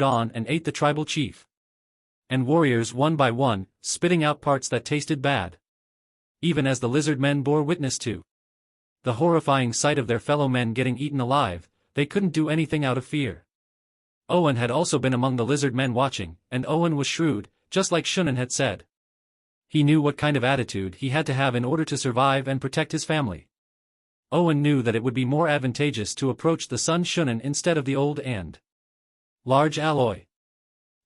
on and ate the tribal chief. And warriors one by one, spitting out parts that tasted bad. Even as the lizardmen bore witness to the horrifying sight of their fellow men getting eaten alive, they couldn't do anything out of fear. Owen had also been among the lizardmen watching, and Owen was shrewd, just like Shunan had said. He knew what kind of attitude he had to have in order to survive and protect his family. Owen knew that it would be more advantageous to approach the son Shunan instead of the old and large alloy.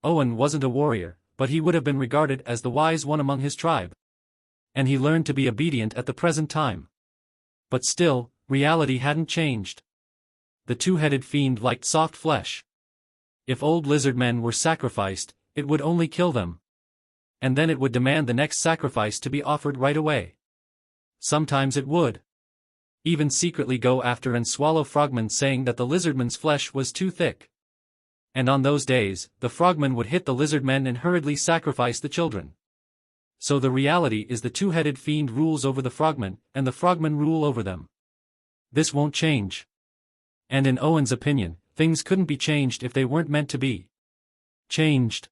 Owen wasn't a warrior, but he would have been regarded as the wise one among his tribe. And he learned to be obedient at the present time. But still, reality hadn't changed. The two-headed fiend liked soft flesh. If old lizardmen were sacrificed, it would only kill them. And then it would demand the next sacrifice to be offered right away. Sometimes it would even secretly go after and swallow frogmen, saying that the lizardman's flesh was too thick. And on those days, the frogmen would hit the lizardmen and hurriedly sacrifice the children. So the reality is the two-headed fiend rules over the frogmen, and the frogmen rule over them. This won't change. And in Owen's opinion, things couldn't be changed if they weren't meant to be changed.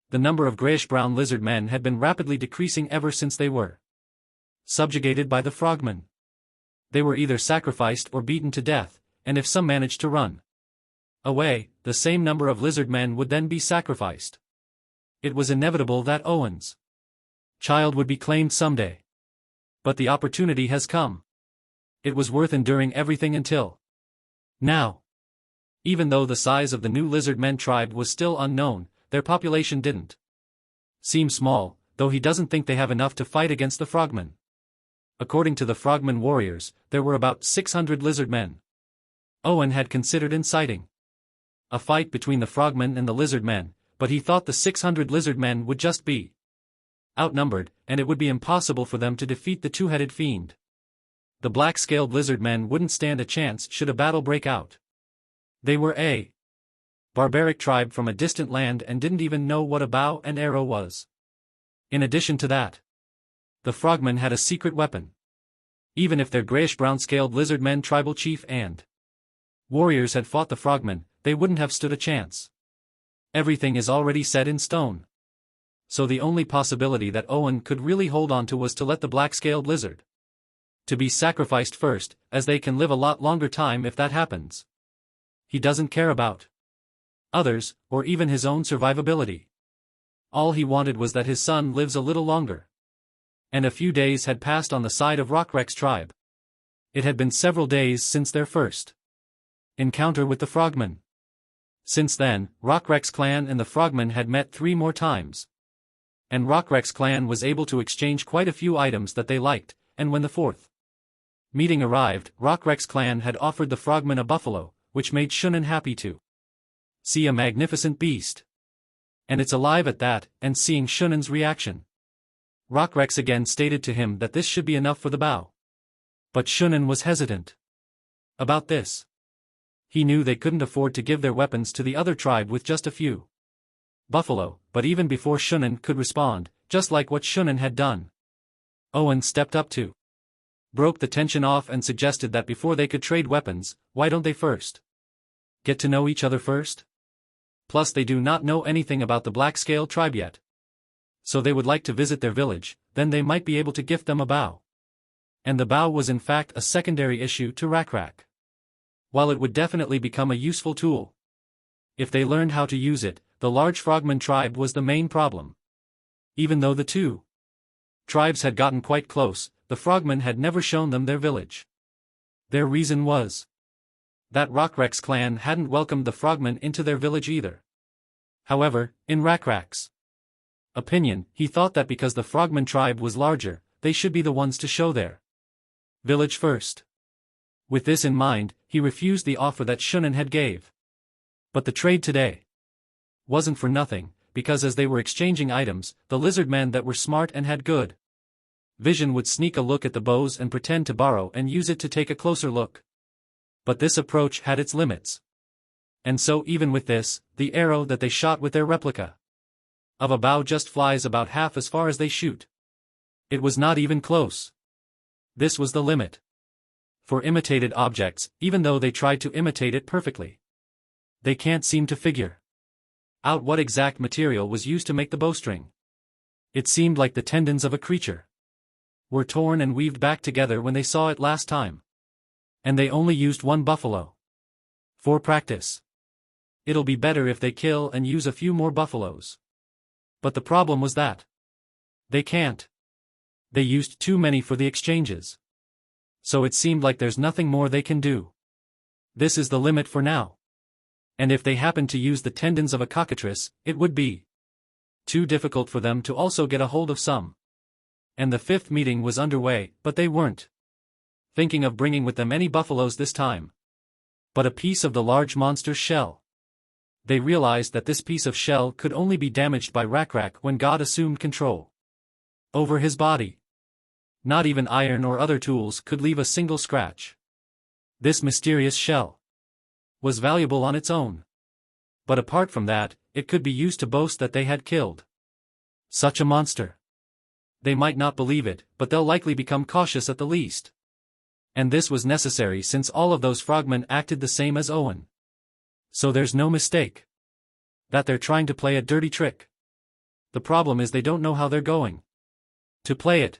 The number of grayish-brown lizardmen had been rapidly decreasing ever since they were subjugated by the frogmen. They were either sacrificed or beaten to death, and if some managed to run away, the same number of lizardmen would then be sacrificed. It was inevitable that Owen's child would be claimed someday. But the opportunity has come. It was worth enduring everything until now. Even though the size of the new lizardmen tribe was still unknown, their population didn't seem small, though he doesn't think they have enough to fight against the frogmen. According to the frogmen warriors, there were about 600 lizardmen. Owen had considered inciting a fight between the frogmen and the lizardmen, but he thought the 600 lizardmen would just be outnumbered, and it would be impossible for them to defeat the two-headed fiend. The black-scaled lizardmen wouldn't stand a chance should a battle break out. They were a barbaric tribe from a distant land and didn't even know what a bow and arrow was. In addition to that, the frogmen had a secret weapon. Even if their grayish-brown scaled lizardmen tribal chief and warriors had fought the frogmen, they wouldn't have stood a chance. Everything is already set in stone. So the only possibility that Owen could really hold on to was to let the black-scaled lizard to be sacrificed first, as they can live a lot longer time if that happens. He doesn't care about others, or even his own survivability. All he wanted was that his son lives a little longer. And a few days had passed on the side of Rockrex tribe. It had been several days since their first encounter with the frogmen. Since then, Rockrex clan and the frogmen had met 3 more times. And Rockrex clan was able to exchange quite a few items that they liked, and when the 4th meeting arrived, Rockrex clan had offered the frogmen a buffalo, which made Shunan happy to see a magnificent beast. And it's alive at that, and seeing Shunan's reaction. Rockrex again stated to him that this should be enough for the bow. But Shunan was hesitant about this. He knew they couldn't afford to give their weapons to the other tribe with just a few buffalo, but even before Shunan could respond, just like what Shunan had done, Owen stepped up to broke the tension off and suggested that before they could trade weapons, why don't they first get to know each other first? Plus they do not know anything about the black-scale tribe yet. So they would like to visit their village, then they might be able to gift them a bow. And the bow was in fact a secondary issue to Rakrak. While it would definitely become a useful tool if they learned how to use it, the large frogman tribe was the main problem. Even though the two tribes had gotten quite close, the frogmen had never shown them their village. Their reason was that Rockrex clan hadn't welcomed the frogmen into their village either. However, in Rakrak's opinion, he thought that because the frogman tribe was larger, they should be the ones to show their village first. With this in mind, he refused the offer that Shunan had gave. But the trade today wasn't for nothing, because as they were exchanging items, the lizardmen that were smart and had good vision would sneak a look at the bows and pretend to borrow and use it to take a closer look. But this approach had its limits. And so even with this, the arrow that they shot with their replica of a bow just flies about half as far as they shoot. It was not even close. This was the limit for imitated objects, even though they tried to imitate it perfectly. They can't seem to figure out what exact material was used to make the bowstring. It seemed like the tendons of a creature were torn and weaved back together when they saw it last time. And they only used one buffalo for practice. It'll be better if they kill and use a few more buffaloes. But the problem was that they can't. They used too many for the exchanges. So it seemed like there's nothing more they can do. This is the limit for now. And if they happened to use the tendons of a cockatrice, it would be too difficult for them to also get a hold of some. And the fifth meeting was underway, but they weren't thinking of bringing with them any buffaloes this time, but a piece of the large monster's shell. They realized that this piece of shell could only be damaged by Rakrak when God assumed control over his body. Not even iron or other tools could leave a single scratch. This mysterious shell was valuable on its own. But apart from that, it could be used to boast that they had killed such a monster. They might not believe it, but they'll likely become cautious at the least. And this was necessary since all of those frogmen acted the same as Owen. So there's no mistake that they're trying to play a dirty trick. The problem is they don't know how they're going to play it.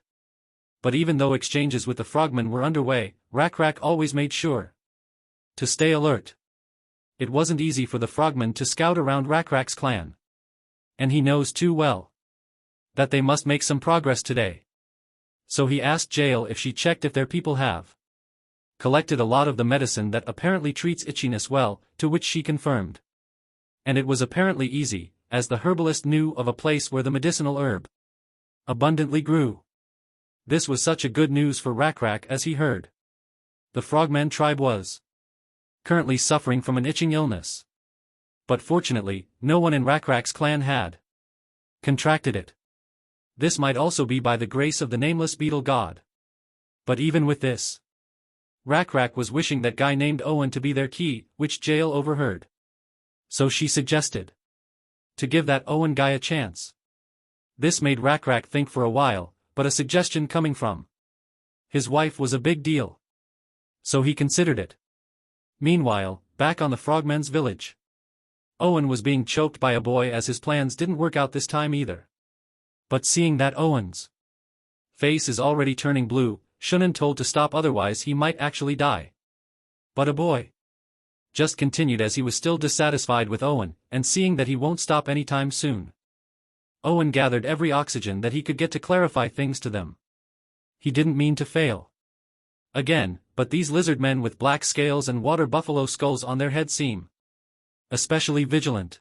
But even though exchanges with the frogmen were underway, Rakrak always made sure to stay alert. It wasn't easy for the frogmen to scout around Rakrak's clan. And he knows too well that they must make some progress today. So he asked Jael if she checked if their people have collected a lot of the medicine that apparently treats itchiness well, to which she confirmed. And it was apparently easy, as the herbalist knew of a place where the medicinal herb abundantly grew. This was such a good news for Rakrak as he heard the Frogman tribe was currently suffering from an itching illness. But fortunately, no one in Rakrak's clan had contracted it. This might also be by the grace of the nameless beetle god. But even with this, Rakrak was wishing that guy named Owen to be their key, which Jael overheard. So she suggested to give that Owen guy a chance. This made Rakrak think for a while, but a suggestion coming from his wife was a big deal. So he considered it. Meanwhile, back on the Frogman's village, Owen was being choked by a boy as his plans didn't work out this time either. But seeing that Owen's face is already turning blue, Shunan told to stop, otherwise he might actually die. But a boy just continued as he was still dissatisfied with Owen, and seeing that he won't stop anytime soon. Owen gathered every oxygen that he could get to clarify things to them. He didn't mean to fail again, but these lizardmen with black scales and water buffalo skulls on their heads seem especially vigilant.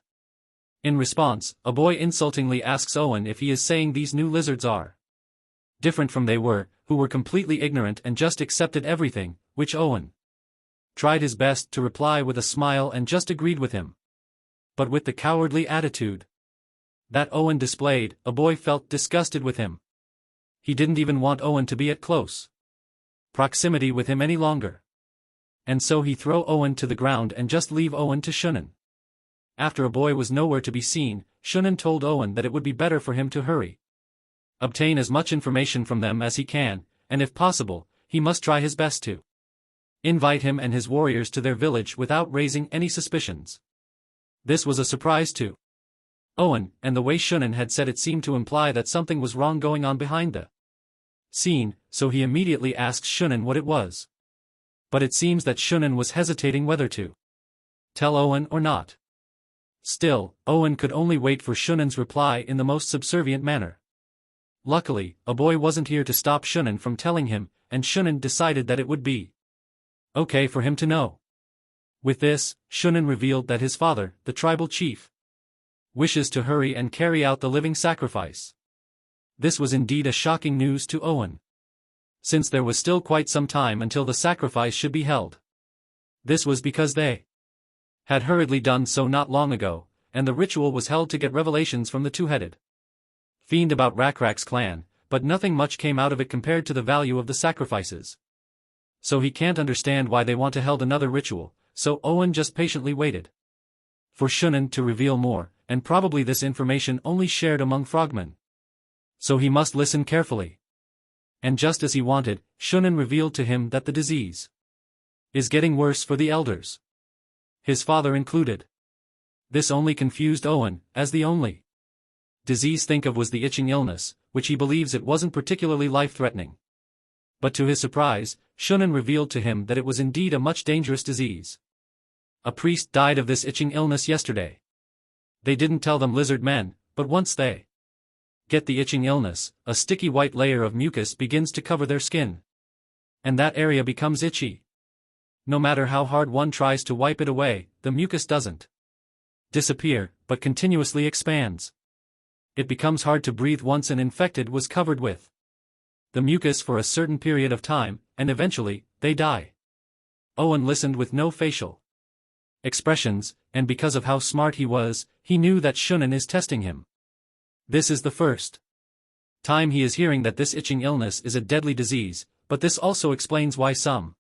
In response, a boy insultingly asks Owen if he is saying these new lizards are different from they were, who were completely ignorant and just accepted everything, which Owen tried his best to reply with a smile and just agreed with him. But with the cowardly attitude that Owen displayed, a boy felt disgusted with him. He didn't even want Owen to be at close proximity with him any longer. And so he throw Owen to the ground and just leave Owen to Shunan. After a boy was nowhere to be seen, Shunan told Owen that it would be better for him to hurry, obtain as much information from them as he can, and if possible, he must try his best to invite him and his warriors to their village without raising any suspicions. This was a surprise to Owen, and the way Shunan had said it seemed to imply that something was wrong going on behind the scene, so he immediately asked Shunan what it was. But it seems that Shunan was hesitating whether to tell Owen or not. Still, Owen could only wait for Shunan's reply in the most subservient manner. Luckily, a boy wasn't here to stop Shunan from telling him, and Shunan decided that it would be okay for him to know. With this, Shunan revealed that his father, the tribal chief, wishes to hurry and carry out the living sacrifice. This was indeed a shocking news to Owen, since there was still quite some time until the sacrifice should be held. This was because they had hurriedly done so not long ago, and the ritual was held to get revelations from the two-headed fiend about Rakrak's clan, but nothing much came out of it compared to the value of the sacrifices. So he can't understand why they want to held another ritual, so Owen just patiently waited for Shunan to reveal more, and probably this information only shared among frogmen. So he must listen carefully. And just as he wanted, Shunan revealed to him that the disease is getting worse for the elders, his father included. This only confused Owen, as the only disease think of was the itching illness, which he believes it wasn't particularly life-threatening. But to his surprise, Shunan revealed to him that it was indeed a much dangerous disease. A priest died of this itching illness yesterday. They didn't tell them lizard men, but once they get the itching illness, a sticky white layer of mucus begins to cover their skin. And that area becomes itchy. No matter how hard one tries to wipe it away, the mucus doesn't disappear, but continuously expands. It becomes hard to breathe once an infected was covered with the mucus for a certain period of time, and eventually, they die. Owen listened with no facial expressions, and because of how smart he was, he knew that Shunan is testing him. This is the first time he is hearing that this itching illness is a deadly disease, but this also explains why some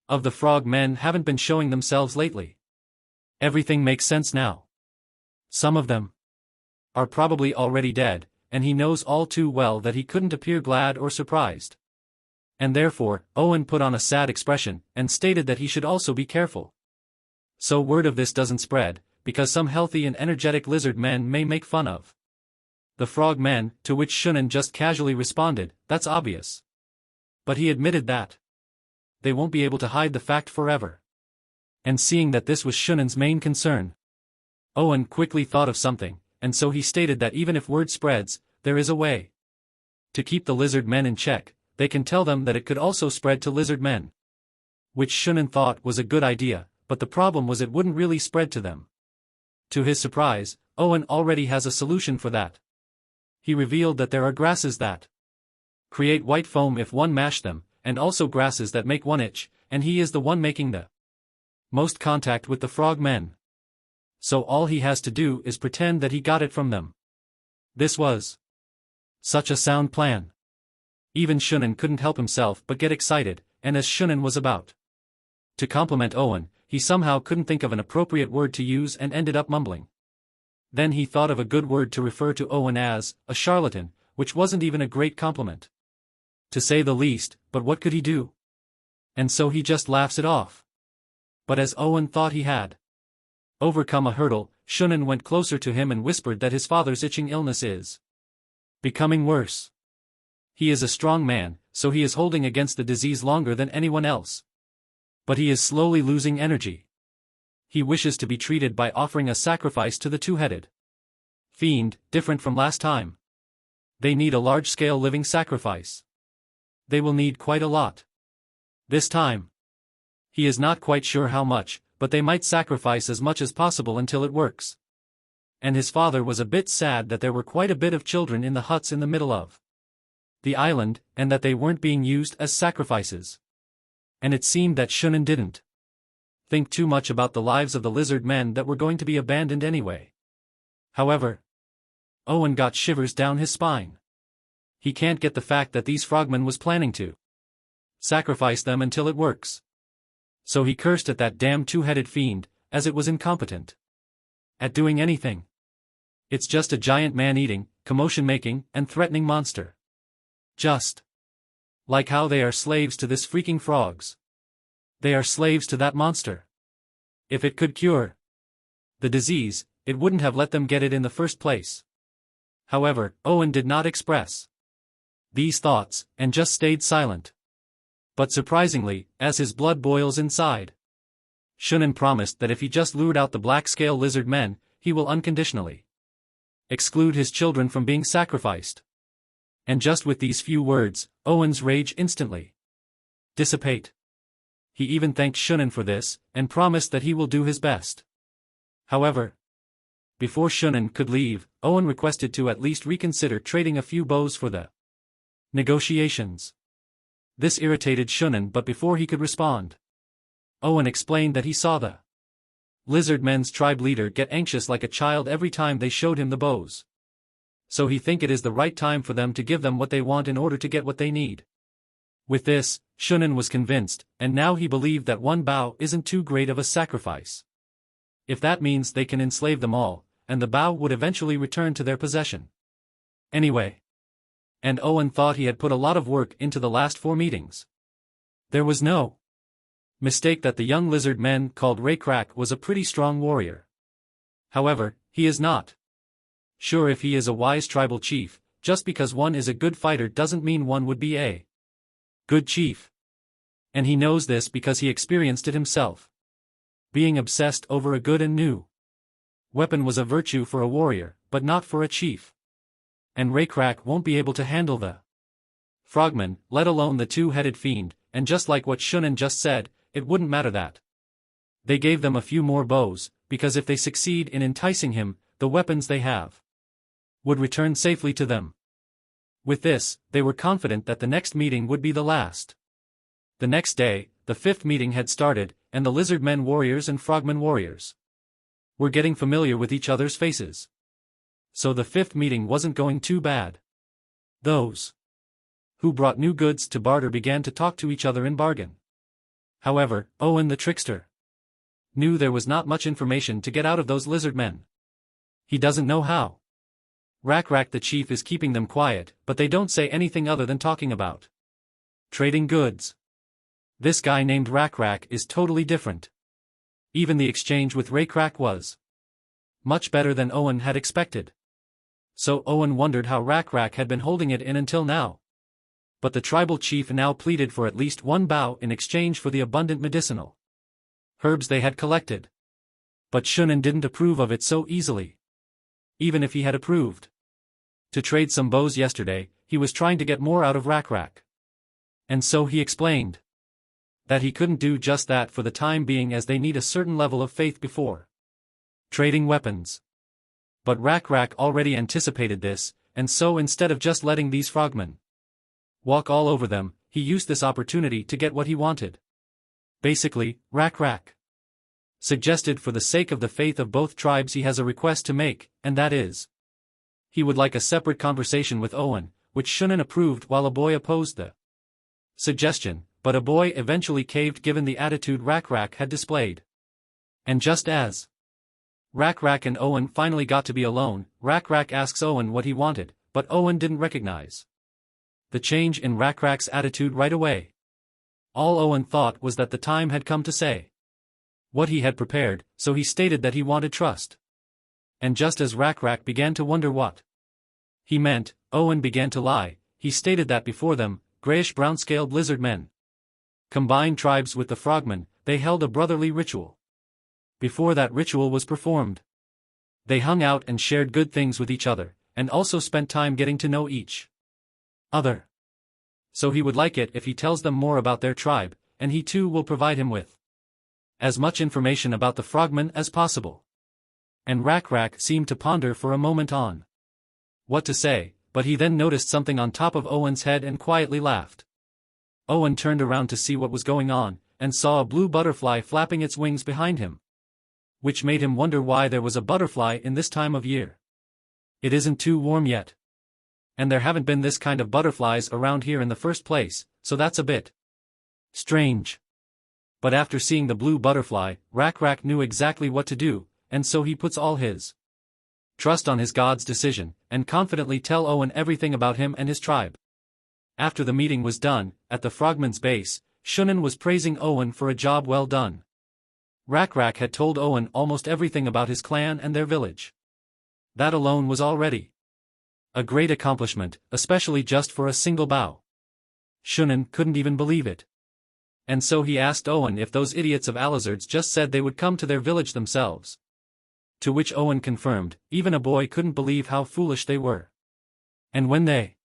of the frog men haven't been showing themselves lately. Everything makes sense now. Some of them are probably already dead, and he knows all too well that he couldn't appear glad or surprised. And therefore, Owen put on a sad expression, and stated that he should also be careful, so word of this doesn't spread, because some healthy and energetic lizard men may make fun of the frog men, to which Shunan just casually responded, "That's obvious." But he admitted that they won't be able to hide the fact forever. And seeing that this was Shunan's main concern, Owen quickly thought of something, and so he stated that even if word spreads, there is a way to keep the lizard men in check. They can tell them that it could also spread to lizard men, which Shunan thought was a good idea, but the problem was it wouldn't really spread to them. To his surprise, Owen already has a solution for that. He revealed that there are grasses that create white foam if one mash them, and also grasses that make one itch, and he is the one making the most contact with the frog men. So all he has to do is pretend that he got it from them. This was such a sound plan. Even Shunan couldn't help himself but get excited, and as Shunan was about to compliment Owen, he somehow couldn't think of an appropriate word to use and ended up mumbling. Then he thought of a good word to refer to Owen as a charlatan, which wasn't even a great compliment, to say the least, but what could he do? And so he just laughs it off. But as Owen thought he had overcome a hurdle, Shunan went closer to him and whispered that his father's itching illness is becoming worse. He is a strong man, so he is holding against the disease longer than anyone else. But he is slowly losing energy. He wishes to be treated by offering a sacrifice to the two-headed fiend, different from last time. They need a large-scale living sacrifice. They will need quite a lot. This time, he is not quite sure how much, but they might sacrifice as much as possible until it works. And his father was a bit sad that there were quite a bit of children in the huts in the middle of the island, and that they weren't being used as sacrifices. And it seemed that Shunan didn't think too much about the lives of the lizard men that were going to be abandoned anyway. However, Owen got shivers down his spine. He can't get the fact that these frogmen was planning to sacrifice them until it works. So he cursed at that damn two-headed fiend, as it was incompetent at doing anything. It's just a giant man-eating, commotion-making, and threatening monster. Just like how they are slaves to this freaking frogs. They are slaves to that monster. If it could cure the disease, it wouldn't have let them get it in the first place. However, Owen did not express these thoughts, and just stayed silent. But surprisingly, as his blood boils inside, Shunan promised that if he just lured out the black-scale lizard men, he will unconditionally exclude his children from being sacrificed. And just with these few words, Owen's rage instantly dissipate. He even thanked Shunan for this, and promised that he will do his best. However, before Shunan could leave, Owen requested to at least reconsider trading a few bows for the negotiations. This irritated Shunan, but before he could respond, Owen explained that he saw the Lizardmen's tribe leader get anxious like a child every time they showed him the bows. So he think it is the right time for them to give them what they want in order to get what they need. With this, Shunan was convinced, and now he believed that one bow isn't too great of a sacrifice. If that means they can enslave them all, and the bow would eventually return to their possession. Anyway. And Owen thought he had put a lot of work into the last 4 meetings. There was no mistake that the young lizard men called Ray Crack was a pretty strong warrior. However, he is not. Sure, if he is a wise tribal chief, just because one is a good fighter doesn't mean one would be a good chief. And he knows this because he experienced it himself. Being obsessed over a good and new weapon was a virtue for a warrior, but not for a chief. And Raycrack won't be able to handle the frogman, let alone the two-headed fiend, and just like what Shunan just said, it wouldn't matter that they gave them a few more bows, because if they succeed in enticing him, the weapons they have would return safely to them. With this, they were confident that the next meeting would be the last. The next day, the fifth meeting had started, and the Lizardmen warriors and Frogmen warriors were getting familiar with each other's faces. So the fifth meeting wasn't going too bad. Those who brought new goods to barter began to talk to each other in bargain. However, Owen the trickster knew there was not much information to get out of those Lizardmen. He doesn't know how. Rackrack the chief is keeping them quiet, but they don't say anything other than talking about trading goods. This guy named Rackrack is totally different. Even the exchange with Raycrack was much better than Owen had expected. So Owen wondered how Rackrack had been holding it in until now. But the tribal chief now pleaded for at least one bow in exchange for the abundant medicinal herbs they had collected. But Shunan didn't approve of it so easily. Even if he had approved to trade some bows yesterday, he was trying to get more out of Rackrack. And so he explained that he couldn't do just that for the time being, as they need a certain level of faith before trading weapons. But Rackrack already anticipated this, and so instead of just letting these frogmen walk all over them, he used this opportunity to get what he wanted. Basically, Rackrack suggested for the sake of the faith of both tribes he has a request to make, and that is, he would like a separate conversation with Owen, which Shunan approved while a boy opposed the suggestion, but a boy eventually caved given the attitude Rackrack had displayed. And just as Rackrack and Owen finally got to be alone, Rackrack asks Owen what he wanted, but Owen didn't recognize the change in Rackrack's attitude right away. All Owen thought was that the time had come to say what he had prepared, so he stated that he wanted trust. And just as Rackrack began to wonder what he meant, Owen began to lie. He stated that before them, grayish-brown-scaled Lizardmen combined tribes with the Frogmen, they held a brotherly ritual. Before that ritual was performed, they hung out and shared good things with each other, and also spent time getting to know each other. So he would like it if he tells them more about their tribe, and he too will provide him with as much information about the Frogmen as possible. And Rackrack seemed to ponder for a moment on what to say, but he then noticed something on top of Owen's head and quietly laughed. Owen turned around to see what was going on, and saw a blue butterfly flapping its wings behind him, which made him wonder why there was a butterfly in this time of year. It isn't too warm yet. And there haven't been this kind of butterflies around here in the first place, so that's a bit strange. But after seeing the blue butterfly, Rackrack knew exactly what to do, and so he puts all his trust on his god's decision, and confidently tell Owen everything about him and his tribe. After the meeting was done, at the Frogman's base, Shunan was praising Owen for a job well done. Rackrack had told Owen almost everything about his clan and their village. That alone was already a great accomplishment, especially just for a single bow. Shunan couldn't even believe it. And so he asked Owen if those idiots of Alizards just said they would come to their village themselves. To which Owen confirmed, even a boy couldn't believe how foolish they were. And when they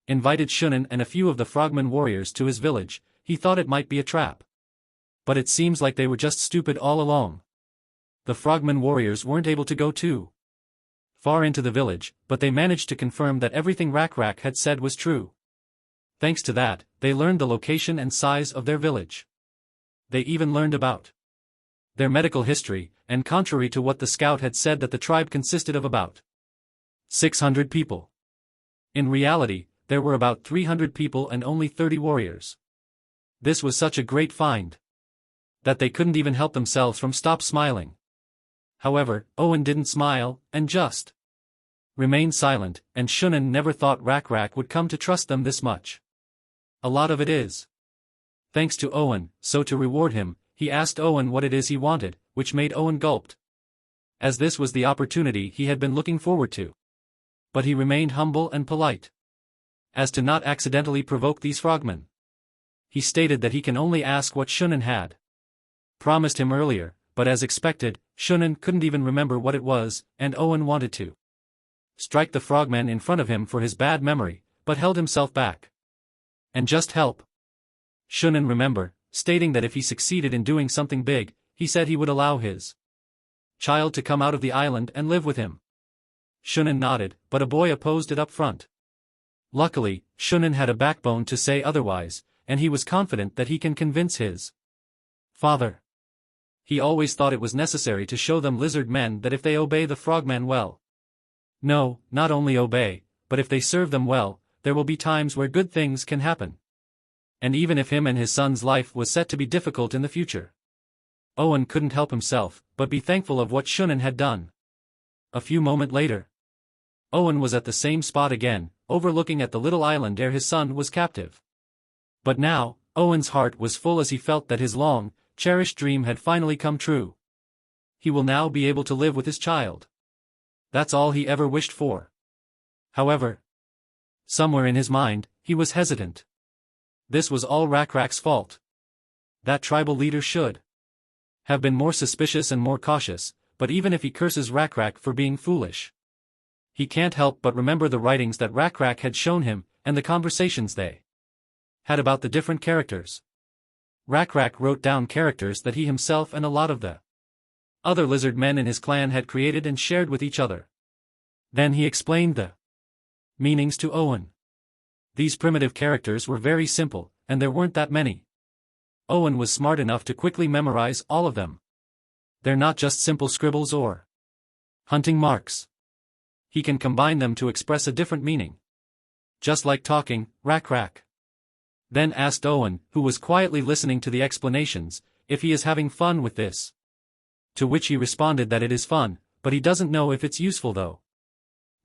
invited Shunan and a few of the Frogman warriors to his village, he thought it might be a trap. But it seems like they were just stupid all along. The Frogman warriors weren't able to go too far into the village, but they managed to confirm that everything Rackrack had said was true. Thanks to that, they learned the location and size of their village. They even learned about their medical history, and contrary to what the scout had said that the tribe consisted of about 600 people. In reality, there were about 300 people and only 30 warriors. This was such a great find that they couldn't even help themselves from stop smiling. However, Owen didn't smile, and just remained silent, and Shunan never thought Rackrack would come to trust them this much. A lot of it is thanks to Owen, so to reward him, he asked Owen what it is he wanted, which made Owen gulped. as this was the opportunity he had been looking forward to. But he remained humble and polite, as to not accidentally provoke these frogmen. He stated that he can only ask what Shunan had promised him earlier, but as expected, Shunan couldn't even remember what it was, and Owen wanted to strike the frogman in front of him for his bad memory, but held himself back. And just help Shunan remember, stating that if he succeeded in doing something big, he said he would allow his child to come out of the island and live with him. Shunan nodded, but a boy opposed it up front. Luckily, Shunan had a backbone to say otherwise, and he was confident that he can convince his father. He always thought it was necessary to show them lizard men that if they obey the frogman well. No, not only obey, but if they serve them well, there will be times where good things can happen. And even if him and his son's life was set to be difficult in the future, Owen couldn't help himself, but be thankful of what Shunan had done. A few moments later, Owen was at the same spot again, overlooking at the little island where his son was captive. But now, Owen's heart was full as he felt that his long, cherished dream had finally come true. He will now be able to live with his child. That's all he ever wished for. However, somewhere in his mind, he was hesitant. This was all Rakrak's fault. That tribal leader should have been more suspicious and more cautious, but even if he curses Rakrak for being foolish, he can't help but remember the writings that Rakrak had shown him, and the conversations they had about the different characters. Rakrak wrote down characters that he himself and a lot of the other lizard men in his clan had created and shared with each other. Then he explained the meanings to Owen. These primitive characters were very simple, and there weren't that many. Owen was smart enough to quickly memorize all of them. They're not just simple scribbles or hunting marks. He can combine them to express a different meaning. Just like talking, Rakrak then asked Owen, who was quietly listening to the explanations, if he is having fun with this. To which he responded that it is fun, but he doesn't know if it's useful though.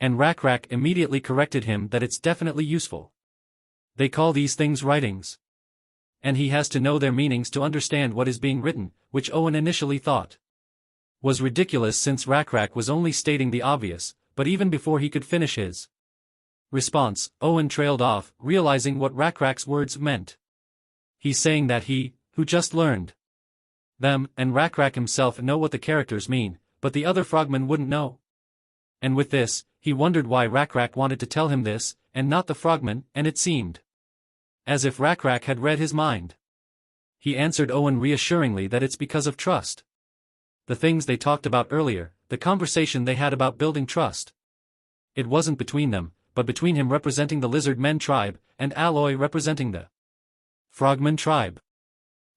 And Rakrak immediately corrected him that it's definitely useful. They call these things writings. And he has to know their meanings to understand what is being written, which Owen initially thought was ridiculous since Rakrak was only stating the obvious, but even before he could finish his response, Owen trailed off, realizing what Rakrak's words meant. He's saying that he, who just learned them, and Rakrak himself know what the characters mean, but the other frogmen wouldn't know. And with this, he wondered why Rakrak wanted to tell him this, and not the frogmen, and it seemed as if Rakrak had read his mind. He answered Owen reassuringly that it's because of trust. The things they talked about earlier, the conversation they had about building trust. It wasn't between them, but between him representing the lizard men tribe, and Alloy representing the frogman tribe.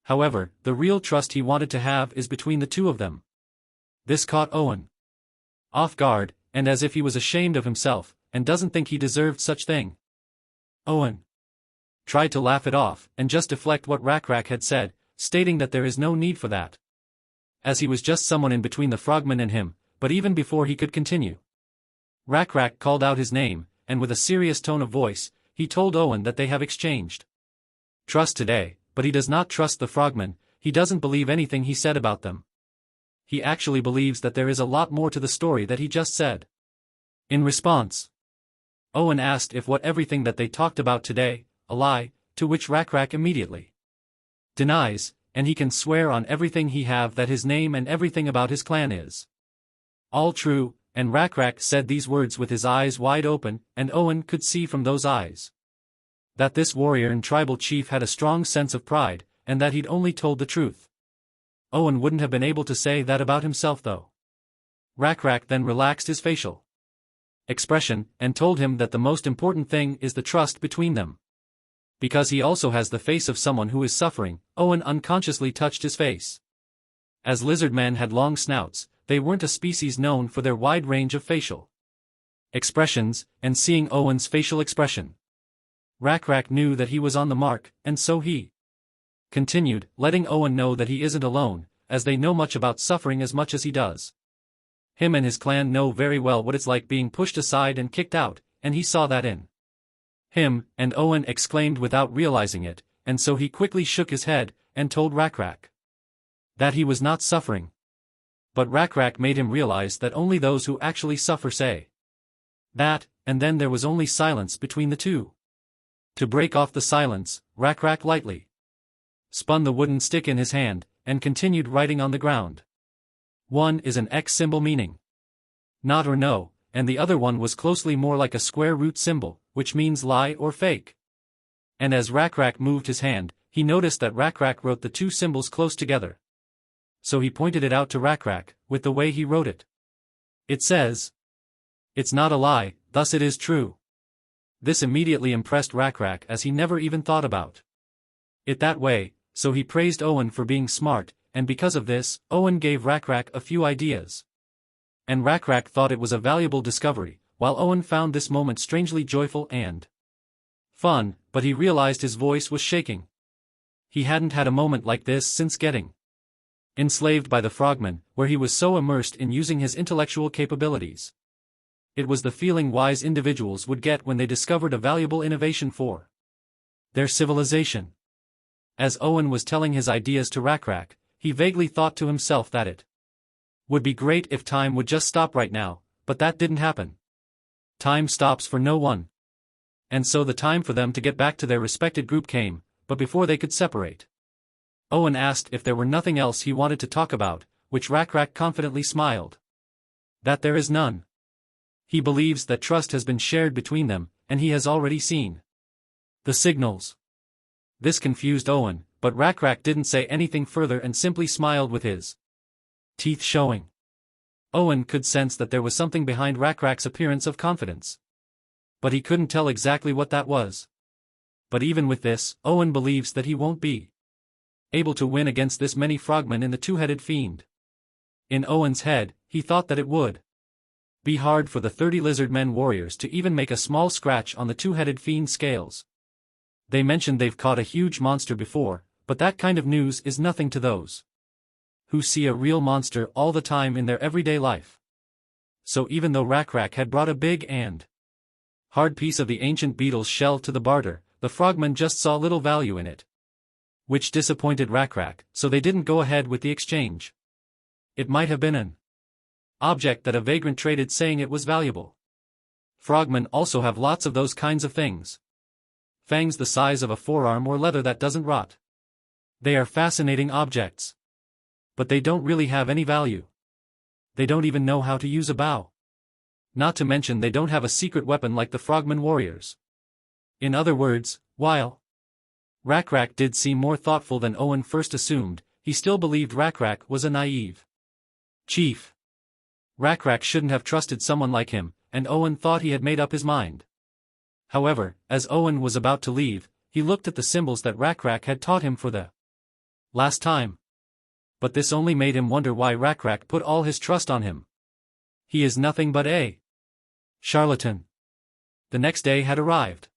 However, the real trust he wanted to have is between the two of them. This caught Owen off guard, and as if he was ashamed of himself, and doesn't think he deserved such thing. Owen tried to laugh it off, and just deflect what Rakrak had said, stating that there is no need for that, as he was just someone in between the frogman and him. But even before he could continue, Rakrak called out his name, and with a serious tone of voice, he told Owen that they have exchanged trust today, but he does not trust the frogmen. He doesn't believe anything he said about them. He actually believes that there is a lot more to the story that he just said. In response, Owen asked if what everything that they talked about today, a lie, to which Rakrak immediately denies, and he can swear on everything he have that his name and everything about his clan is all true, and Rakrak said these words with his eyes wide open, and Owen could see from those eyes that this warrior and tribal chief had a strong sense of pride, and that he'd only told the truth. Owen wouldn't have been able to say that about himself though. Rakrak then relaxed his facial expression, and told him that the most important thing is the trust between them. Because he also has the face of someone who is suffering, Owen unconsciously touched his face. As lizardmen had long snouts, they weren't a species known for their wide range of facial expressions, and seeing Owen's facial expression, Rakrak knew that he was on the mark, and so he continued, letting Owen know that he isn't alone, as they know much about suffering as much as he does. Him and his clan know very well what it's like being pushed aside and kicked out, and he saw that in him, and Owen exclaimed without realizing it, and so he quickly shook his head, and told Rakrak that he was not suffering. But Rakrak made him realize that only those who actually suffer say that, and then there was only silence between the two. To break off the silence, Rakrak lightly spun the wooden stick in his hand, and continued writing on the ground. One is an X symbol meaning not or no, and the other one was closely more like a square root symbol, which means lie or fake. And as Rakrak moved his hand, he noticed that Rakrak wrote the two symbols close together. So he pointed it out to Rakrak, with the way he wrote it. It says, "It's not a lie, thus it is true." This immediately impressed Rakrak as he never even thought about it that way, so he praised Owen for being smart, and because of this, Owen gave Rakrak a few ideas. And Rakrak thought it was a valuable discovery, while Owen found this moment strangely joyful and fun, but he realized his voice was shaking. He hadn't had a moment like this since getting enslaved by the frogmen, where he was so immersed in using his intellectual capabilities. It was the feeling wise individuals would get when they discovered a valuable innovation for their civilization. As Owen was telling his ideas to Rakrak, he vaguely thought to himself that it would be great if time would just stop right now, but that didn't happen. Time stops for no one. And so the time for them to get back to their respected group came, but before they could separate, Owen asked if there were nothing else he wanted to talk about, which Rakrak confidently smiled. That there is none. He believes that trust has been shared between them, and he has already seen the signals. This confused Owen, but Rakrak didn't say anything further and simply smiled with his teeth showing. Owen could sense that there was something behind Rakrak's appearance of confidence. But he couldn't tell exactly what that was. But even with this, Owen believes that he won't be able to win against this many frogmen in the two-headed fiend. In Owen's head, he thought that it would be hard for the 30 Lizardmen warriors to even make a small scratch on the two-headed fiend scales. They mentioned they've caught a huge monster before, but that kind of news is nothing to those who see a real monster all the time in their everyday life. So even though Rakrak had brought a big and hard piece of the ancient beetle's shell to the barter, the frogmen just saw little value in it, which disappointed Rakrak, so they didn't go ahead with the exchange. It might have been an object that a vagrant traded saying it was valuable. Frogmen also have lots of those kinds of things. Fangs the size of a forearm or leather that doesn't rot. They are fascinating objects. But they don't really have any value. They don't even know how to use a bow. Not to mention they don't have a secret weapon like the frogmen warriors. In other words, while Rakrak did seem more thoughtful than Owen first assumed, he still believed Rakrak was a naive chief. Rakrak shouldn't have trusted someone like him, and Owen thought he had made up his mind. However, as Owen was about to leave, he looked at the symbols that Rakrak had taught him for the last time. But this only made him wonder why Rakrak put all his trust on him. He is nothing but a charlatan. The next day had arrived.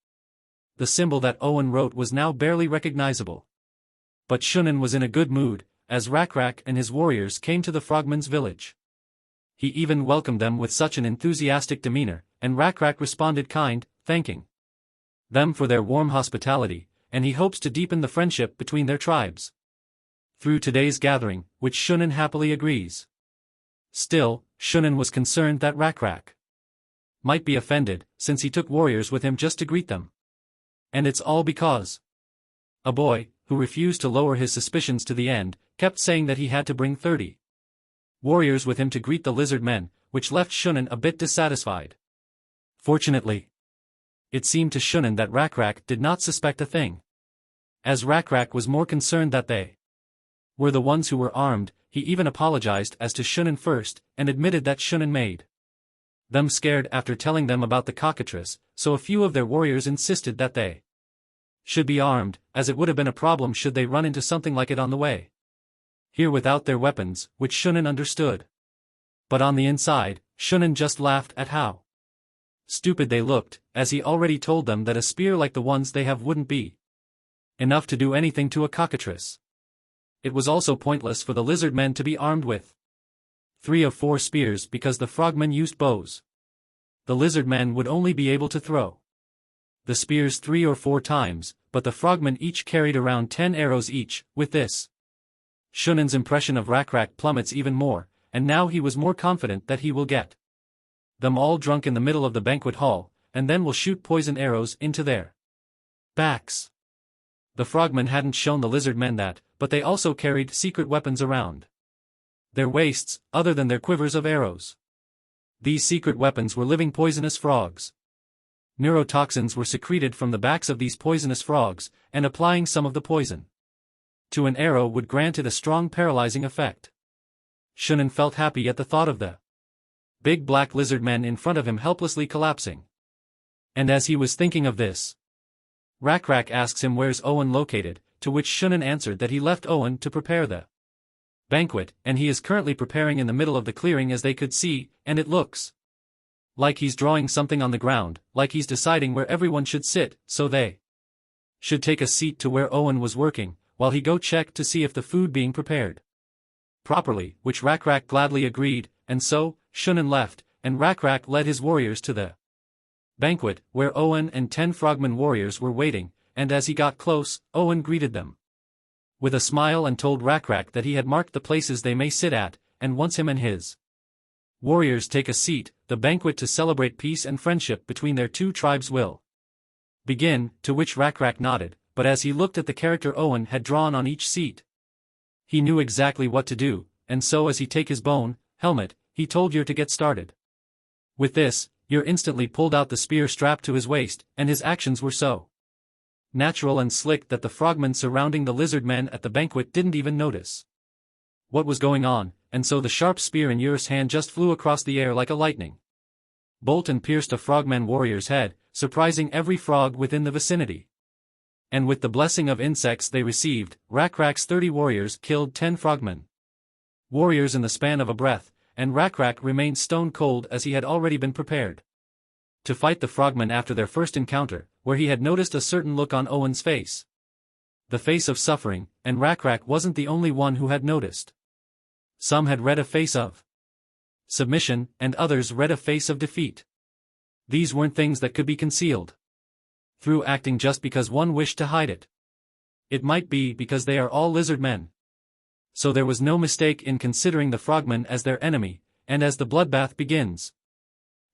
The symbol that Owen wrote was now barely recognizable. But Shunan was in a good mood, as Rakrak and his warriors came to the frogmen's village. He even welcomed them with such an enthusiastic demeanor, and Rakrak responded thanking them for their warm hospitality, and he hopes to deepen the friendship between their tribes through today's gathering, which Shunan happily agrees. Still, Shunan was concerned that Rakrak might be offended, since he took warriors with him just to greet them. And it's all because a boy, who refused to lower his suspicions to the end, kept saying that he had to bring 30 warriors with him to greet the Lizardmen, which left Shunan a bit dissatisfied. Fortunately, it seemed to Shunan that Rakrak did not suspect a thing. As Rakrak was more concerned that they were the ones who were armed, he even apologized as to Shunan first, and admitted that Shunan made them scared after telling them about the cockatrice, so a few of their warriors insisted that they should be armed, as it would have been a problem should they run into something like it on the way. Here without their weapons, which Shunan understood. But on the inside, Shunan just laughed at how stupid they looked, as he already told them that a spear like the ones they have wouldn't be enough to do anything to a cockatrice. It was also pointless for the Lizardmen to be armed with 3 of 4 spears because the frogmen used bows. The Lizardmen would only be able to throw the spears 3 or 4 times, but the frogmen each carried around 10 arrows each. With this, Shunan's impression of Rakrak plummets even more, and now he was more confident that he will get them all drunk in the middle of the banquet hall, and then will shoot poison arrows into their backs. The frogmen hadn't shown the lizardmen that, but they also carried secret weapons around their waists, other than their quivers of arrows. These secret weapons were living poisonous frogs. Neurotoxins were secreted from the backs of these poisonous frogs, and applying some of the poison to an arrow would grant it a strong paralyzing effect. Shunin felt happy at the thought of the big black lizard men in front of him helplessly collapsing. And as he was thinking of this, Rakrak asks him where's Owen located, to which Shunin answered that he left Owen to prepare the banquet, and he is currently preparing in the middle of the clearing as they could see, and it looks like he's drawing something on the ground, like he's deciding where everyone should sit, so they should take a seat to where Owen was working, while he go check to see if the food being prepared properly, which Rakrak gladly agreed, and so, Shunin left, and Rakrak led his warriors to the banquet, where Owen and 10 frogman warriors were waiting, and as he got close, Owen greeted them with a smile and told Rakrak that he had marked the places they may sit at, and once him and his warriors take a seat, the banquet to celebrate peace and friendship between their two tribes will begin, to which Rakrak nodded, but as he looked at the character Owen had drawn on each seat, he knew exactly what to do, and so as he take his bone helmet, he told Yer to get started. With this, Yer instantly pulled out the spear strapped to his waist, and his actions were so natural and slick that the frogmen surrounding the lizard men at the banquet didn't even notice what was going on, and so the sharp spear in Yer's hand just flew across the air like a lightning bolt and pierced a frogman warrior's head, surprising every frog within the vicinity. And with the blessing of insects they received, Rakrak's 30 warriors killed 10 frogmen warriors in the span of a breath, and Rakrak remained stone cold as he had already been prepared to fight the frogmen after their first encounter, where he had noticed a certain look on Owen's face. The face of suffering, and Rakrak wasn't the only one who had noticed. Some had read a face of submission, and others read a face of defeat. These weren't things that could be concealed through acting just because one wished to hide it. It might be because they are all lizard men. So there was no mistake in considering the frogmen as their enemy, and as the bloodbath begins,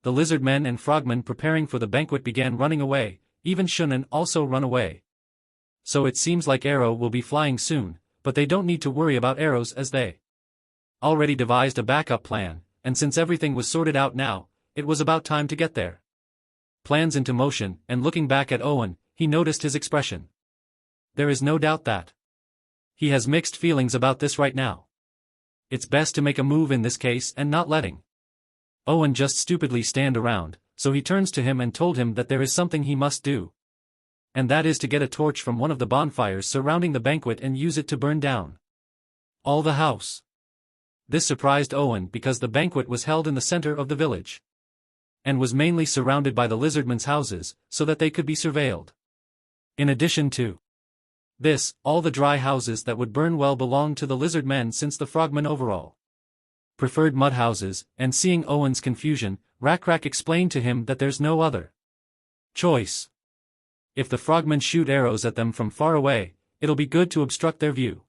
the lizard men and frogmen preparing for the banquet began running away, even Shunin also run away. So it seems like arrow will be flying soon, but they don't need to worry about arrows as they already devised a backup plan, and since everything was sorted out now, it was about time to get their plans into motion, and looking back at Owen, he noticed his expression. There is no doubt that he has mixed feelings about this right now. It's best to make a move in this case and not letting Owen just stupidly stand around, so he turns to him and told him that there is something he must do. And that is to get a torch from one of the bonfires surrounding the banquet and use it to burn down all the house. This surprised Owen because the banquet was held in the center of the village and was mainly surrounded by the lizardmen's houses, so that they could be surveilled. In addition to this, all the dry houses that would burn well belonged to the lizard men, since the frogmen overall preferred mud houses, and seeing Owen's confusion, Rakrak explained to him that there's no other choice. If the frogmen shoot arrows at them from far away, it'll be good to obstruct their view.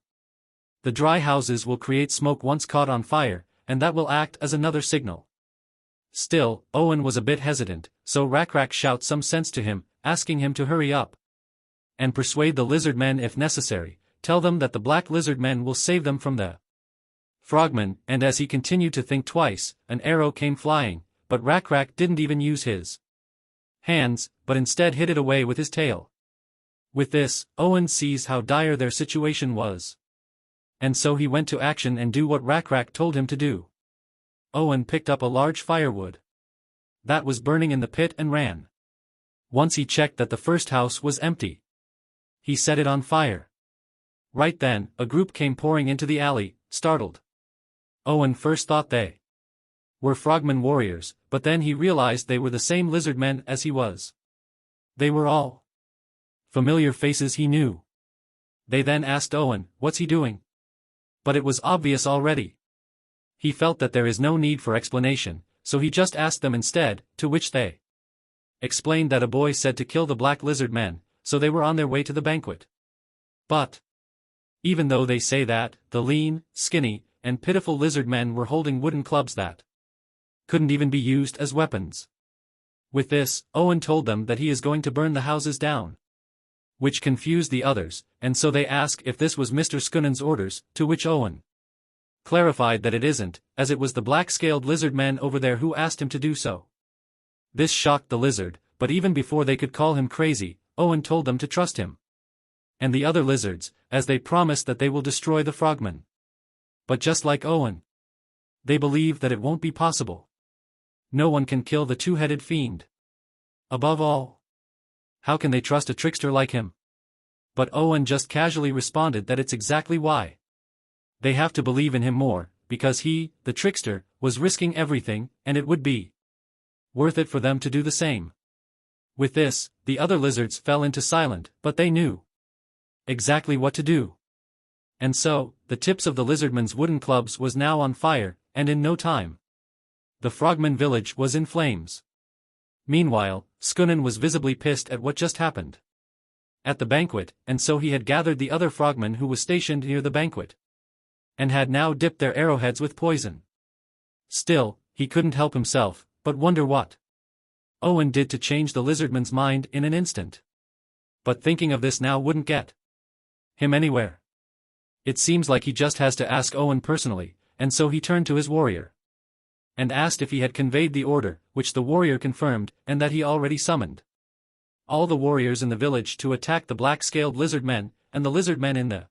The dry houses will create smoke once caught on fire, and that will act as another signal. Still, Owen was a bit hesitant, so Rakrak shouts some sense to him, asking him to hurry up and persuade the lizard men if necessary, tell them that the black lizard men will save them from the frogmen, and as he continued to think twice, an arrow came flying, but Rakrak didn't even use his hands, but instead hit it away with his tail. With this, Owen sees how dire their situation was. And so he went to action and do what Rakrak told him to do. Owen picked up a large firewood that was burning in the pit and ran. Once he checked that the first house was empty, he set it on fire. Right then, a group came pouring into the alley, startled. Owen first thought they were frogmen warriors, but then he realized they were the same lizard men as he was. They were all familiar faces he knew. They then asked Owen, what's he doing? But it was obvious already. He felt that there is no need for explanation, so he just asked them instead, to which they explained that a boy said to kill the black lizard men, so they were on their way to the banquet. But even though they say that, the lean, skinny, and pitiful lizard men were holding wooden clubs that couldn't even be used as weapons. With this, Owen told them that he is going to burn the houses down, which confused the others, and so they asked if this was Mr. Skunnen's orders, to which Owen clarified that it isn't, as it was the black-scaled lizard men over there who asked him to do so. This shocked the lizard, but even before they could call him crazy, Owen told them to trust him and the other lizards, as they promised that they will destroy the frogmen. But just like Owen, they believe that it won't be possible. No one can kill the two-headed fiend. Above all, how can they trust a trickster like him? But Owen just casually responded that it's exactly why. They have to believe in him more, because he, the trickster, was risking everything, and it would be worth it for them to do the same. With this, the other lizards fell into silence, but they knew exactly what to do. And so, the tips of the lizardmen's wooden clubs was now on fire, and in no time, the frogman village was in flames. Meanwhile, Skunnen was visibly pissed at what just happened at the banquet, and so he had gathered the other frogmen who was stationed near the banquet, and had now dipped their arrowheads with poison. Still, he couldn't help himself, but wonder what Owen did to change the lizardman's mind in an instant. But thinking of this now wouldn't get him anywhere. It seems like he just has to ask Owen personally, and so he turned to his warrior and asked if he had conveyed the order, which the warrior confirmed, and that he already summoned all the warriors in the village to attack the black-scaled lizard men, and the lizard men in the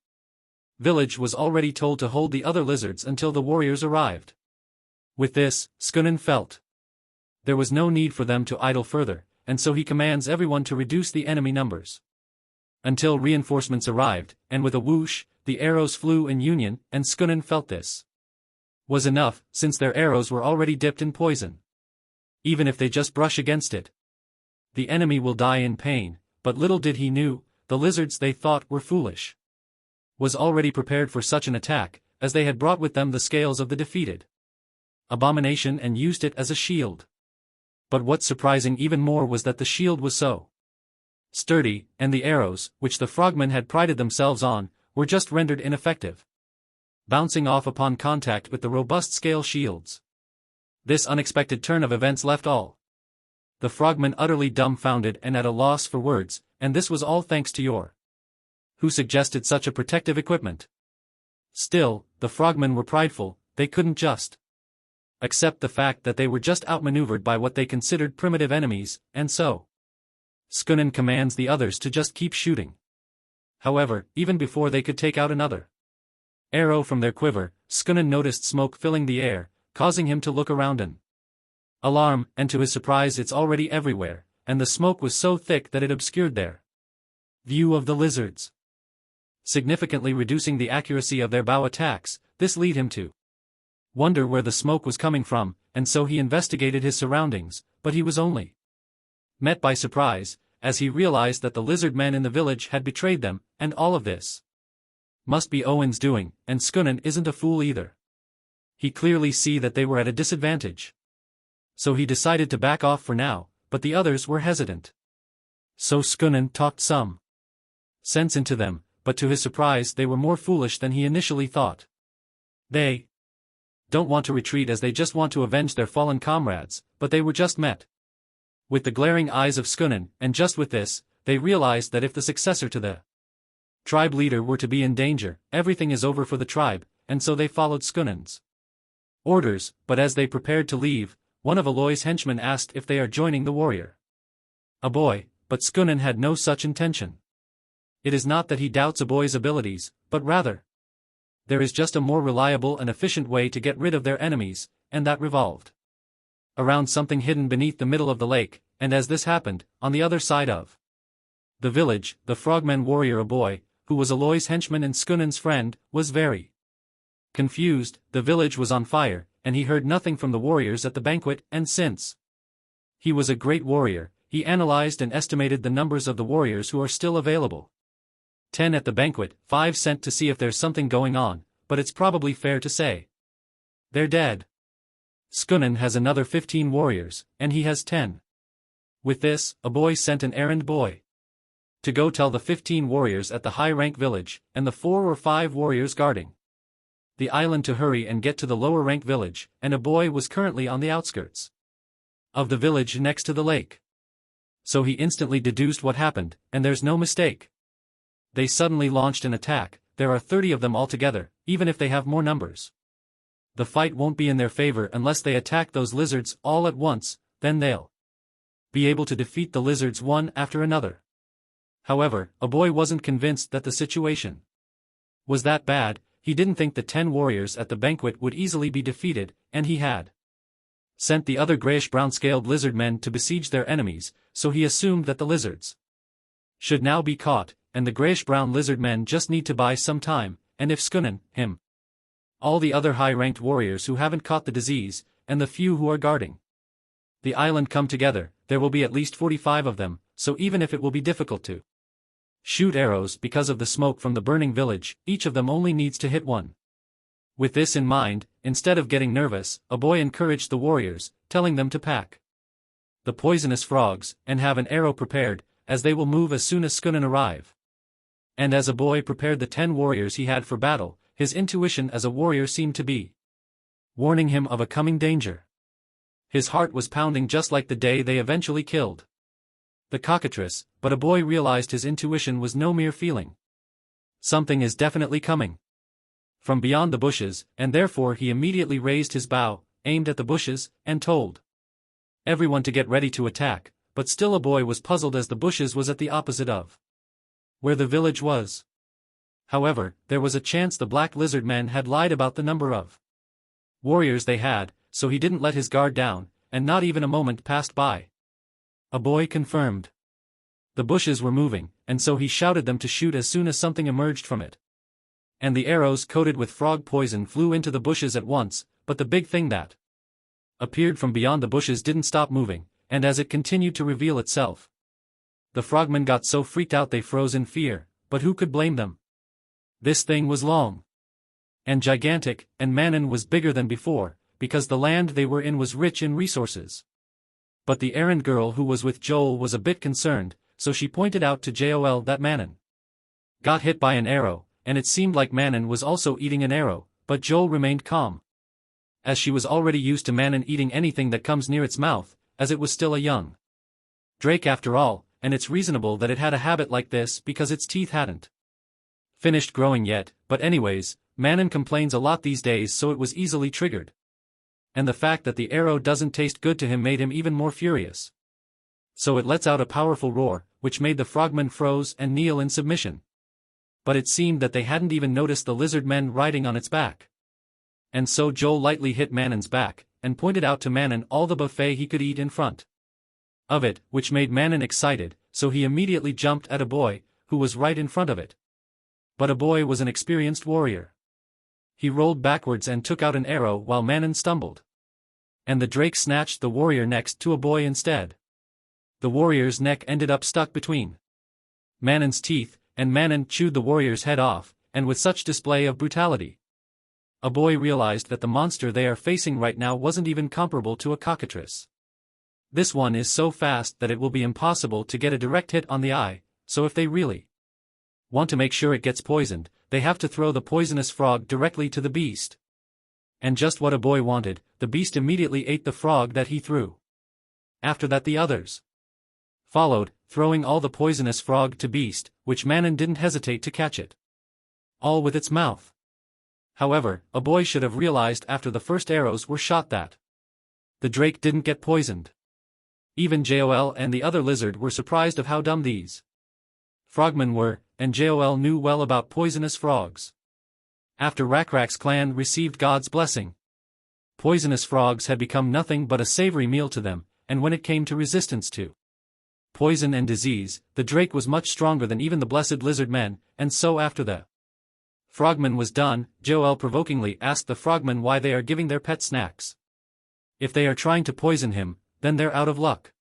village was already told to hold the other lizards until the warriors arrived. With this, Skunnen felt there was no need for them to idle further, and so he commands everyone to reduce the enemy numbers until reinforcements arrived, and with a whoosh, the arrows flew in union, and Skunnen felt this was enough, since their arrows were already dipped in poison. Even if they just brush against it, the enemy will die in pain, but little did he knew, the lizards they thought were foolish was already prepared for such an attack, as they had brought with them the scales of the defeated abomination and used it as a shield. But what's surprising even more was that the shield was so sturdy, and the arrows, which the frogmen had prided themselves on, were just rendered ineffective, bouncing off upon contact with the robust scale shields. This unexpected turn of events left all the frogmen utterly dumbfounded and at a loss for words, and this was all thanks to your who suggested such a protective equipment. Still, the frogmen were prideful, they couldn't just accept the fact that they were just outmaneuvered by what they considered primitive enemies, and so Skunnen commands the others to just keep shooting. However, even before they could take out another arrow from their quiver, Skunnen noticed smoke filling the air, causing him to look around in alarm, and to his surprise it's already everywhere, and the smoke was so thick that it obscured their view of the lizards, significantly reducing the accuracy of their bow attacks. This led him to wonder where the smoke was coming from, and so he investigated his surroundings, but he was only met by surprise, as he realized that the lizard men in the village had betrayed them, and all of this must be Owen's doing, and Skunnen isn't a fool either. He clearly see that they were at a disadvantage. So he decided to back off for now, but the others were hesitant. So Skunnen talked some sense into them, but to his surprise they were more foolish than he initially thought. They don't want to retreat as they just want to avenge their fallen comrades, but they were just met with the glaring eyes of Skunnen, and just with this, they realized that if the successor to the tribe leader were to be in danger, everything is over for the tribe, and so they followed Skunnen's orders, but as they prepared to leave, one of Aloy's henchmen asked if they are joining the warrior. A boy, but Skunnen had no such intention. It is not that he doubts a boy's abilities, but rather there is just a more reliable and efficient way to get rid of their enemies, and that revolved around something hidden beneath the middle of the lake, and as this happened, on the other side of the village, the frogman warrior, a boy, who was Aloy's henchman and Skunnen's friend, was very confused. The village was on fire, and he heard nothing from the warriors at the banquet, and since he was a great warrior, he analyzed and estimated the numbers of the warriors who are still available. 10 at the banquet, 5 sent to see if there's something going on, but it's probably fair to say they're dead. Skunnen has another 15 warriors, and he has 10. With this, a boy sent an errand boy to go tell the 15 warriors at the high-rank village, and the 4 or 5 warriors guarding the island to hurry and get to the lower-ranked village, and a boy was currently on the outskirts of the village next to the lake. So he instantly deduced what happened, and there's no mistake. They suddenly launched an attack. There are 30 of them altogether, even if they have more numbers. The fight won't be in their favor unless they attack those lizards all at once, then they'll be able to defeat the lizards one after another. However, a boy wasn't convinced that the situation was that bad. He didn't think the 10 warriors at the banquet would easily be defeated, and he had sent the other grayish-brown scaled lizardmen to besiege their enemies, so he assumed that the lizards should now be caught, and the grayish-brown lizardmen just need to buy some time, and if Skunnen, him, all the other high-ranked warriors who haven't caught the disease, and the few who are guarding the island come together, there will be at least 45 of them, so even if it will be difficult to shoot arrows because of the smoke from the burning village, each of them only needs to hit one. With this in mind, instead of getting nervous, a boy encouraged the warriors, telling them to pack the poisonous frogs, and have an arrow prepared, as they will move as soon as Skunnen arrive. And as a boy prepared the 10 warriors he had for battle, his intuition as a warrior seemed to be warning him of a coming danger. His heart was pounding just like the day they eventually killed the cockatrice, but a boy realized his intuition was no mere feeling. Something is definitely coming from beyond the bushes, and therefore he immediately raised his bow, aimed at the bushes, and told everyone to get ready to attack, but still a boy was puzzled as the bushes was at the opposite of where the village was. However, there was a chance the black lizard men had lied about the number of warriors they had, so he didn't let his guard down, and not even a moment passed by. A boy confirmed the bushes were moving, and so he shouted them to shoot as soon as something emerged from it. And the arrows coated with frog poison flew into the bushes at once, but the big thing that appeared from beyond the bushes didn't stop moving, and as it continued to reveal itself, the frogmen got so freaked out they froze in fear, but who could blame them? This thing was long and gigantic, and Manon was bigger than before, because the land they were in was rich in resources. But the errand girl who was with Joel was a bit concerned, so she pointed out to Joel that Manon got hit by an arrow, and it seemed like Manon was also eating an arrow, but Joel remained calm, as she was already used to Manon eating anything that comes near its mouth, as it was still a young drake after all, and it's reasonable that it had a habit like this because its teeth hadn't finished growing yet, but anyways, Manon complains a lot these days, so it was easily triggered. And the fact that the arrow doesn't taste good to him made him even more furious. So it lets out a powerful roar, which made the frogmen froze and kneel in submission. But it seemed that they hadn't even noticed the lizard men riding on its back. And so Joel lightly hit Manon's back, and pointed out to Manon all the buffet he could eat in front of it, which made Manon excited, so he immediately jumped at a boy, who was right in front of it. But a boy was an experienced warrior. He rolled backwards and took out an arrow while Manon stumbled. And the drake snatched the warrior next to a boy instead. The warrior's neck ended up stuck between Manon's teeth, and Manon chewed the warrior's head off, and with such display of brutality, a boy realized that the monster they are facing right now wasn't even comparable to a cockatrice. This one is so fast that it will be impossible to get a direct hit on the eye, so if they really want to make sure it gets poisoned, they have to throw the poisonous frog directly to the beast. And just what a boy wanted, the beast immediately ate the frog that he threw. After that the others followed, throwing all the poisonous frog to beast, which Manon didn't hesitate to catch it all with its mouth. However, a boy should have realized after the first arrows were shot that the drake didn't get poisoned. Even Joel and the other lizard were surprised of how dumb these frogmen were, and Joel knew well about poisonous frogs. After Rakrak's clan received God's blessing, poisonous frogs had become nothing but a savory meal to them, and when it came to resistance to poison and disease, the drake was much stronger than even the blessed lizard men, and so after the frogman was done, Joel provokingly asked the frogmen why they are giving their pet snacks. If they are trying to poison him, then they're out of luck.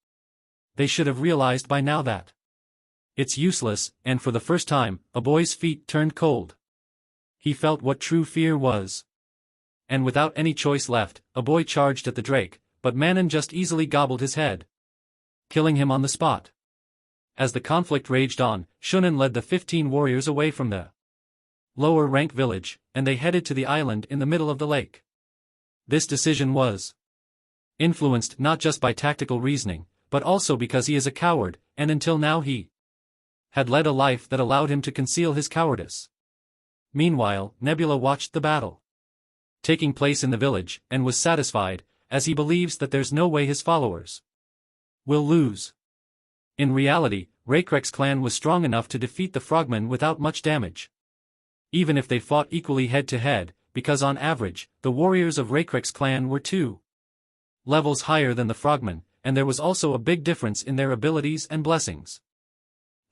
They should have realized by now that it's useless, and for the first time, a boy's feet turned cold. He felt what true fear was. And without any choice left, a boy charged at the drake, but Manon just easily gobbled his head, killing him on the spot. As the conflict raged on, Shunan led the 15 warriors away from the lower rank village, and they headed to the island in the middle of the lake. This decision was influenced not just by tactical reasoning, but also because he is a coward, and until now he had led a life that allowed him to conceal his cowardice. Meanwhile, Nebula watched the battle taking place in the village, and was satisfied, as he believes that there's no way his followers will lose. In reality, Raycrek's clan was strong enough to defeat the frogmen without much damage. Even if they fought equally head-to-head, because on average, the warriors of Raycrek's clan were 2 levels higher than the frogmen, and there was also a big difference in their abilities and blessings.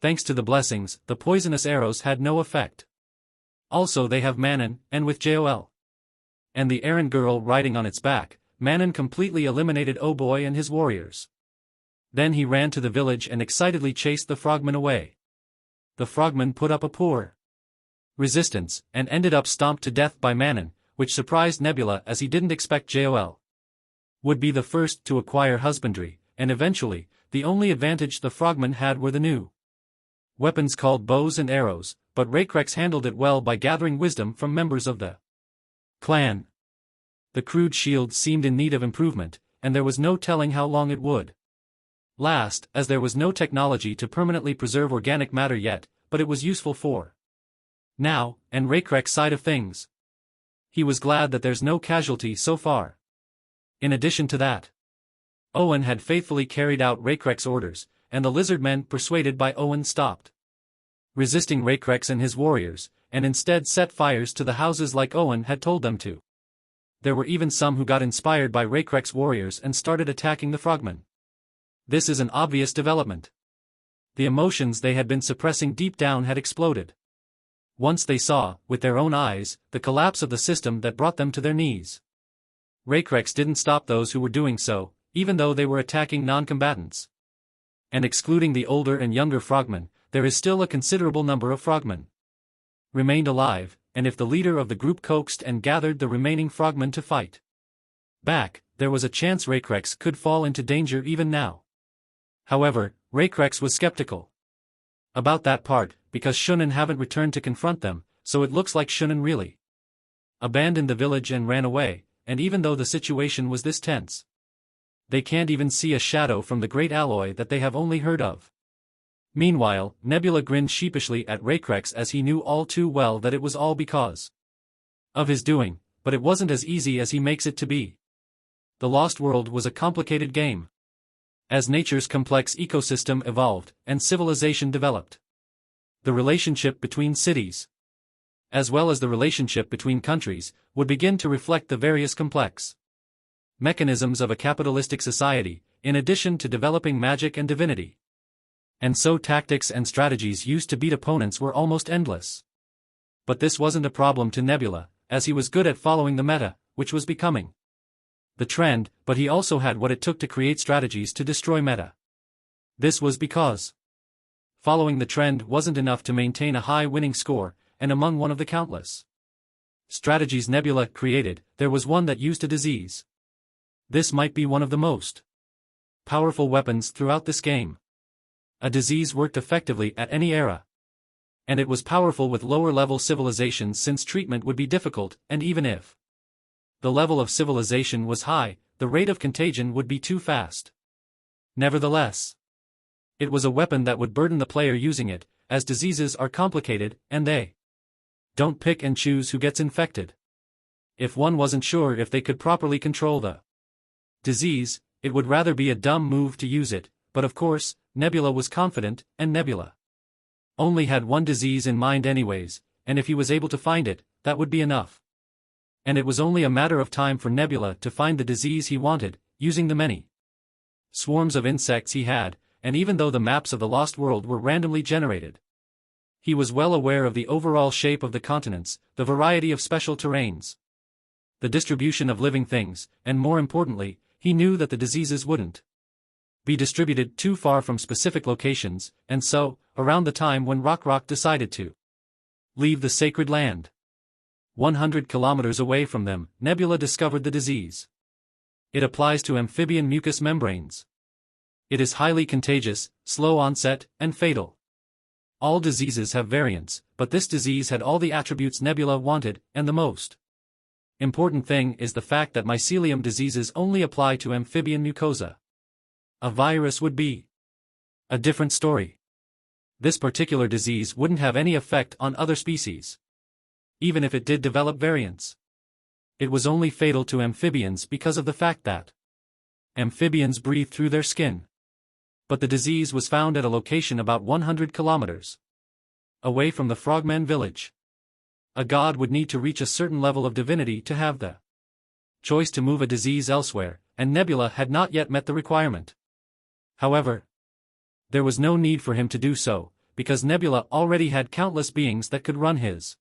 Thanks to the blessings, the poisonous arrows had no effect. Also they have Manon, and with Jol and the errand girl riding on its back, Manon completely eliminated Oh-Boy and his warriors. Then he ran to the village and excitedly chased the frogmen away. The frogmen put up a poor resistance, and ended up stomped to death by Manon, which surprised Nebula as he didn't expect Jol would be the first to acquire husbandry, and eventually, the only advantage the frogmen had were the new weapons called bows and arrows, but Raycrex handled it well by gathering wisdom from members of the clan. The crude shield seemed in need of improvement, and there was no telling how long it would last, as there was no technology to permanently preserve organic matter yet, but it was useful for now, and Raycrek's side of things. He was glad that there's no casualty so far. In addition to that, Owen had faithfully carried out Raycrek's orders, and the Lizardmen, persuaded by Owen, stopped resisting Raycrex and his warriors, and instead set fires to the houses like Owen had told them to. There were even some who got inspired by Raycrek's warriors and started attacking the frogmen. This is an obvious development. The emotions they had been suppressing deep down had exploded. Once they saw, with their own eyes, the collapse of the system that brought them to their knees. Raycrex didn't stop those who were doing so, even though they were attacking non-combatants. And excluding the older and younger frogmen, there is still a considerable number of frogmen remained alive, and if the leader of the group coaxed and gathered the remaining frogmen to fight back, there was a chance Raycrex could fall into danger even now. However, Raycrex was skeptical about that part, because Shunan haven't returned to confront them, so it looks like Shunan really abandoned the village and ran away, and even though the situation was this tense, they can't even see a shadow from the great alloy that they have only heard of. Meanwhile, Nebula grinned sheepishly at Raycrex as he knew all too well that it was all because of his doing, but it wasn't as easy as he makes it to be. The Lost World was a complicated game. As nature's complex ecosystem evolved, and civilization developed, the relationship between cities, as well as the relationship between countries, would begin to reflect the various complex mechanisms of a capitalistic society, in addition to developing magic and divinity. And so tactics and strategies used to beat opponents were almost endless. But this wasn't a problem to Nebula, as he was good at following the meta, which was becoming the trend, but he also had what it took to create strategies to destroy meta. This was because following the trend wasn't enough to maintain a high winning score, and among one of the countless strategies Nebula created, there was one that used a disease. This might be one of the most powerful weapons throughout this game. A disease worked effectively at any era. And it was powerful with lower-level civilizations since treatment would be difficult, and even if the level of civilization was high, the rate of contagion would be too fast. Nevertheless, it was a weapon that would burden the player using it, as diseases are complicated, and they don't pick and choose who gets infected. If one wasn't sure if they could properly control the disease, it would rather be a dumb move to use it, but of course, Nebula was confident, and Nebula only had one disease in mind anyways, and if he was able to find it, that would be enough. And it was only a matter of time for Nebula to find the disease he wanted, using the many swarms of insects he had, and even though the maps of the Lost World were randomly generated, he was well aware of the overall shape of the continents, the variety of special terrains, the distribution of living things, and more importantly, he knew that the diseases wouldn't be distributed too far from specific locations, and so, around the time when Rock decided to leave the sacred land 100 kilometers away from them, Nebula discovered the disease. It applies to amphibian mucous membranes. It is highly contagious, slow onset, and fatal. All diseases have variants, but this disease had all the attributes Nebula wanted, and the most important thing is the fact that mycelium diseases only apply to amphibian mucosa. A virus would be a different story. This particular disease wouldn't have any effect on other species. Even if it did develop variants, it was only fatal to amphibians because of the fact that amphibians breathe through their skin. But the disease was found at a location about 100 kilometers away from the Frogman village. A god would need to reach a certain level of divinity to have the choice to move a disease elsewhere, and Nebula had not yet met the requirement. However, there was no need for him to do so, because Nebula already had countless beings that could run his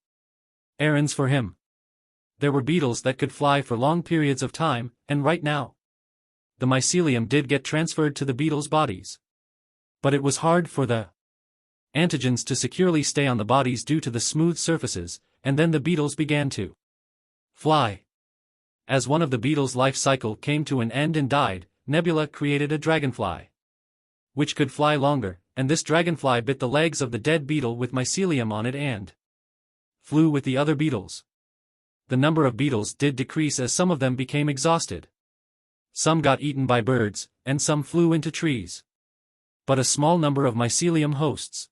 errands for him. There were beetles that could fly for long periods of time, and right now, the mycelium did get transferred to the beetles' bodies. But it was hard for the antigens to securely stay on the bodies due to the smooth surfaces, and then the beetles began to fly. As one of the beetles' life cycle came to an end and died, Nebula created a dragonfly, which could fly longer, and this dragonfly bit the legs of the dead beetle with mycelium on it and flew with the other beetles. The number of beetles did decrease as some of them became exhausted. Some got eaten by birds, and some flew into trees. But a small number of mycelium hosts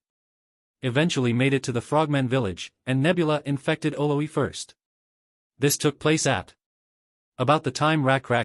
eventually made it to the Frogman village, and Nebula infected Oloe first. This took place at about the time Rakrak